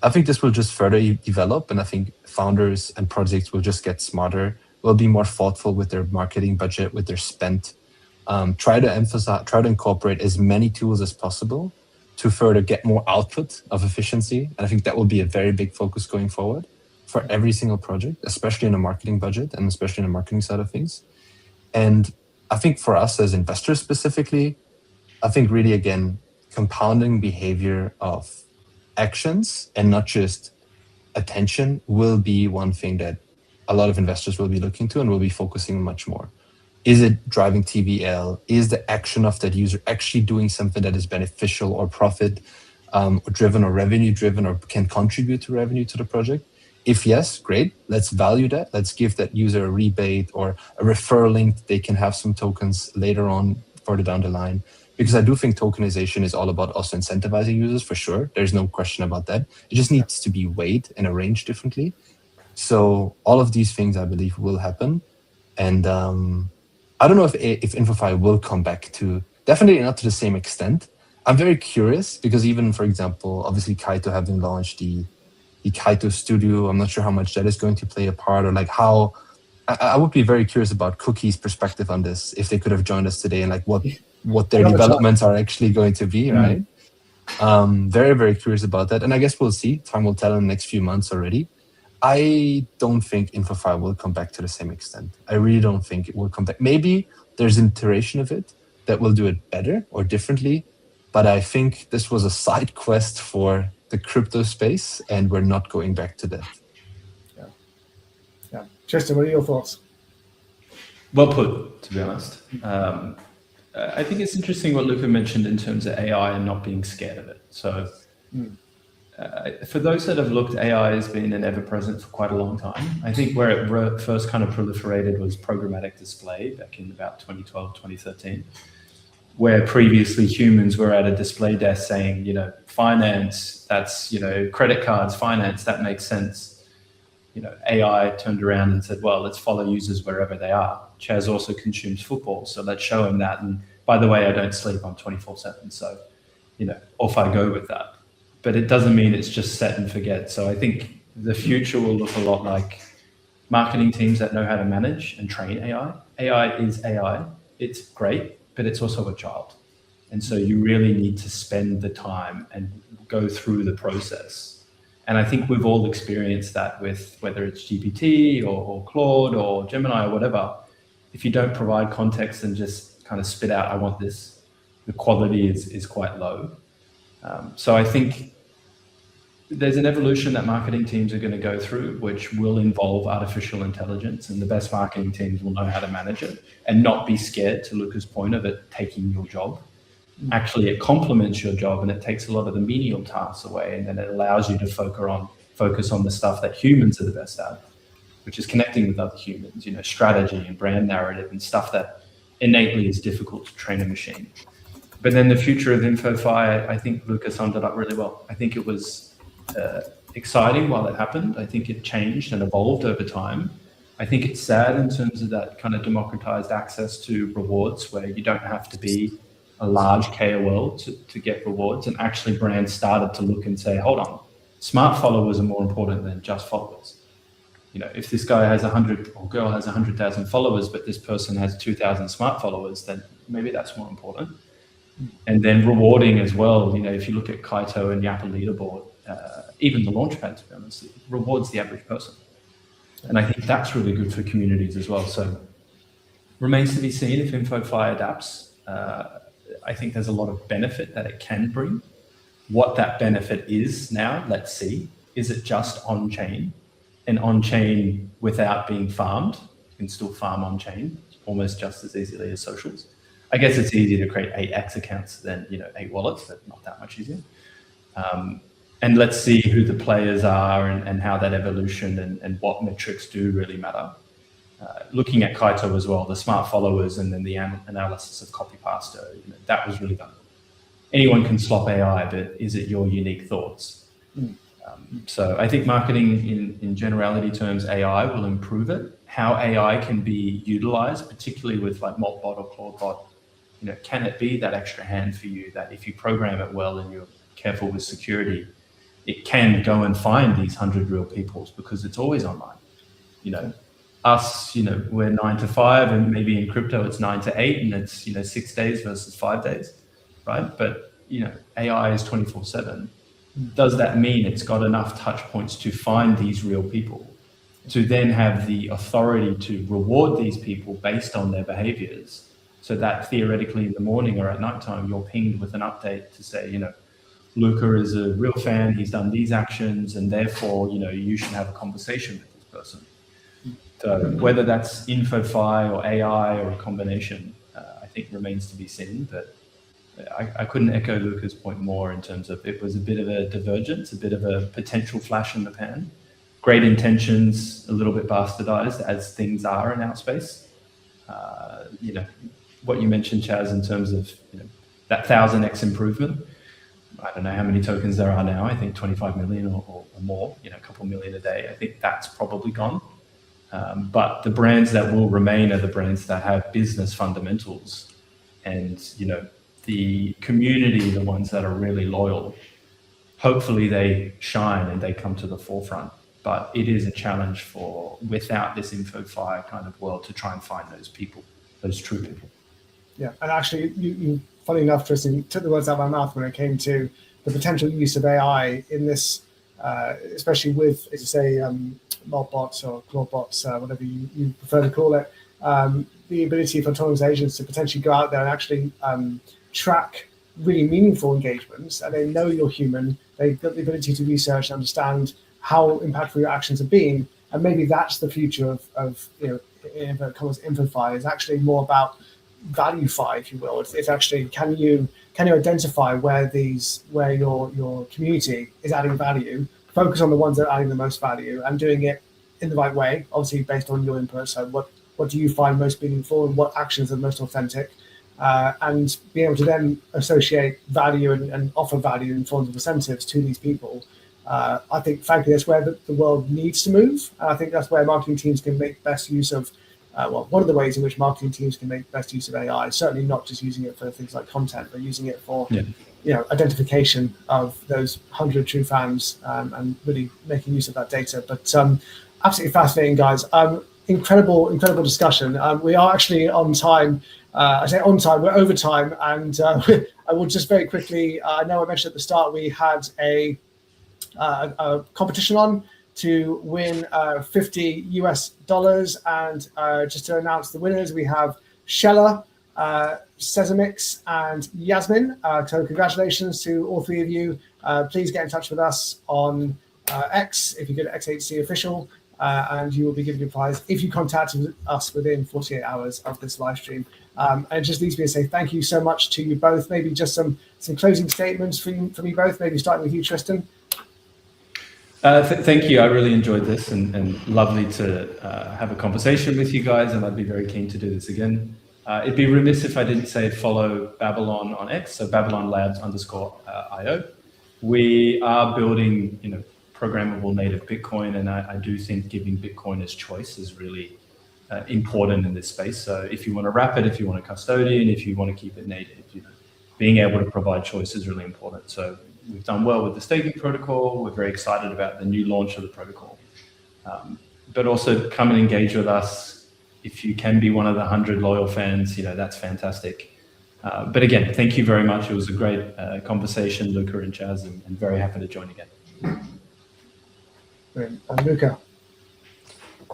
I think this will just further develop, and I think founders and projects will just get smarter, will be more thoughtful with their marketing budget, with their spend, try to incorporate as many tools as possible to further get more output of efficiency. And I think that will be a very big focus going forward for every single project, especially in the marketing budget and especially in the marketing side of things. And I think for us as investors specifically, I think really, again, compounding behavior of actions and not just attention will be one thing that a lot of investors will be looking to and will be focusing much more. Is it driving TVL? Is the action of that user actually doing something that is beneficial or profit driven or revenue driven, or can contribute to revenue to the project? If yes, great. Let's value that. Let's give that user a rebate or a referral link that they can have some tokens later on further down the line. Because I do think tokenization is all about also incentivizing users, for sure. There's no question about that. It just needs to be weighed and arranged differently. So all of these things, I believe, will happen. And I don't know if InfoFi will come back to, definitely not to the same extent. I'm very curious because even, for example, obviously Kaito having launched the Kaito Studio, I'm not sure how much that is going to play a part, or like how I would be very curious about Cookie's perspective on this, if they could have joined us today, and like what their developments are actually going to be, right? Very, very curious about that. And I guess we'll see. Time will tell in the next few months already. I don't think InfoFi will come back to the same extent. I really don't think it will come back. Maybe there's an iteration of it that will do it better or differently. But I think this was a side quest for the crypto space, and we're not going back to that. Yeah. Tristan, what are your thoughts? Well put, to be honest. I think it's interesting what Luca mentioned in terms of AI and not being scared of it. So for those that have looked, AI has been an ever-present for quite a long time. I think where it first kind of proliferated was programmatic display back in about 2012, 2013, where previously humans were at a display desk saying, you know, finance, that's, you know, credit cards, finance, that makes sense. You know, AI turned around and said, well, let's follow users wherever they are. Chaz also consumes football, so let's show him that. And by the way, I don't sleep, I'm 24/7. So, you know, off I go with that. But it doesn't mean it's just set and forget. So I think the future will look a lot like marketing teams that know how to manage and train AI. AI is AI. It's great, but it's also a child. And so you really need to spend the time and go through the process. And I think we've all experienced that with whether it's GPT or Claude or Gemini or whatever. If you don't provide context and just kind of spit out, I want this, the quality is quite low. So I think there's an evolution that marketing teams are going to go through, which will involve artificial intelligence, and the best marketing teams will know how to manage it and not be scared, to Luca's point, of it taking your job. Actually, it complements your job and it takes a lot of the menial tasks away, and then it allows you to focus on the stuff that humans are the best at, which is connecting with other humans, you know, strategy and brand narrative and stuff that innately is difficult to train a machine. But then the future of InfoFi, I think Luca summed it up really well. I think it was exciting while it happened. I think it changed and evolved over time. I think it's sad in terms of that kind of democratized access to rewards, where you don't have to be a large KOL to get rewards. And actually brands started to look and say, hold on, smart followers are more important than just followers. You know, if this guy has 100 or girl has 100,000 followers, but this person has 2,000 smart followers, then maybe that's more important. And then rewarding as well. You know, if you look at Kaito and Yappa leaderboard, even the Launchpad, to be honest, it rewards the average person. And I think that's really good for communities as well. So remains to be seen if InfoFi adapts. I think there's a lot of benefit that it can bring. What that benefit is now, let's see. Is it just on-chain? And on-chain without being farmed? You can still farm on-chain almost just as easily as socials. I guess it's easier to create 8 X accounts than, you know, 8 wallets, but not that much easier. And let's see who the players are and how that evolution and what metrics do really matter. Looking at Kaito as well, the smart followers and then the analysis of copy pasta, you know, that was really done. Anyone can slop AI, but is it your unique thoughts? So I think marketing in generality terms, AI will improve it. How AI can be utilized, particularly with like Moltbot or Claudebot, you know, can it be that extra hand for you that if you program it well and you're careful with security, it can go and find these 100 real peoples, because it's always online. You know, us, you know, we're 9 to 5, and maybe in crypto it's 9 to 8, and it's, you know, 6 days versus 5 days, right? But, you know, AI is 24/7. Does that mean it's got enough touch points to find these real people, to then have the authority to reward these people based on their behaviors, so that theoretically in the morning or at nighttime, you're pinged with an update to say, you know, Luca is a real fan, he's done these actions, and therefore, you know, you should have a conversation with this person. So whether that's InfoFi or AI or a combination, I think remains to be seen. But I couldn't echo Luca's point more in terms of it was a bit of a divergence, a bit of a potential flash in the pan. Great intentions, a little bit bastardized, as things are in our space. You know, what you mentioned, Chaz, in terms of, you know, that 1000x improvement. I don't know how many tokens there are now. I think 25 million or more, you know, a couple million a day. I think that's probably gone. But the brands that will remain are the brands that have business fundamentals, and, you know, the community, the ones that are really loyal. Hopefully they shine and they come to the forefront. but it is a challenge without this InfoFi kind of world to try and find those people, those true people. Yeah, and actually, you funny enough, Tristan, took the words out of my mouth when it came to the potential use of AI in this, especially with, as you say, Moltbots or Clawbots, whatever you prefer to call it, the ability for autonomous agents to potentially go out there and actually track really meaningful engagements, and they know you're human. They've got the ability to research and understand how impactful your actions have been, and maybe that's the future of InfoFi is actually more about value-fi, if you will. It's actually can you identify where your community is adding value, focus on the ones that are adding the most value, and doing it in the right way, obviously based on your input. So what do you find most meaningful, and what actions are most authentic, and being able to then associate value and offer value in forms of incentives to these people. I think, frankly, that's where the world needs to move. And I think that's where marketing teams can make best use of, one of the ways in which marketing teams can make best use of AI, certainly not just using it for things like content, but using it for identification of those 100 true fans, and really making use of that data. But absolutely fascinating, guys. Incredible discussion. We are actually on time. I say on time, we're over time. And I will just very quickly, I know I mentioned at the start, we had a competition on to win $50 US. And just to announce the winners, we have Shella, Sesamix, and Yasmin. So congratulations to all three of you. Please get in touch with us on X if you go to XHC Official, and you will be given your prize if you contact us within 48 hours of this live stream. And it just leaves me to say thank you so much to you both. Maybe just some closing statements from you both, maybe starting with you, Tristan. Thank you. I really enjoyed this, and lovely to have a conversation with you guys, and I'd be very keen to do this again. It'd be remiss if I didn't say follow Babylon on X, so Babylon Labs _IO. We are building, programmable native Bitcoin, and I do think giving Bitcoiners choice is really important in this space. So if you want to wrap it, if you want a custodian, if you want to keep it native, being able to provide choice is really important. So we've done well with the staking protocol. We're very excited about the new launch of the protocol. But also come and engage with us. If you can be one of the 100 loyal fans, that's fantastic. But again, thank you very much. It was a great conversation, Luca and Chaz, and very happy to join again. Brilliant. And Luca.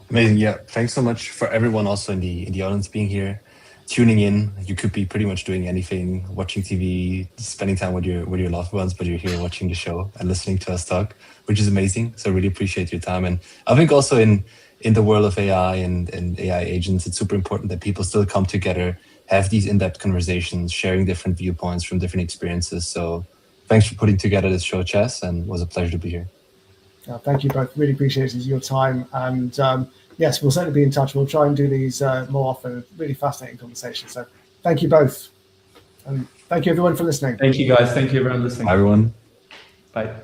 Amazing. Yeah. Thanks so much for everyone also in the audience being here, tuning in. You could be pretty much doing anything, watching TV, spending time with your loved ones, but you're here watching the show and listening to us talk, which is amazing. So really appreciate your time. And I think also in the world of AI and AI agents, it's super important that people still come together, have these in-depth conversations, sharing different viewpoints from different experiences. So thanks for putting together this show, Chess, and it was a pleasure to be here. Thank you both. Really appreciate your time. And yes, we'll certainly be in touch. We'll try and do these more often. Really fascinating conversations. So thank you both. And thank you everyone for listening. Thank you guys. Thank you everyone listening. Bye everyone. Bye.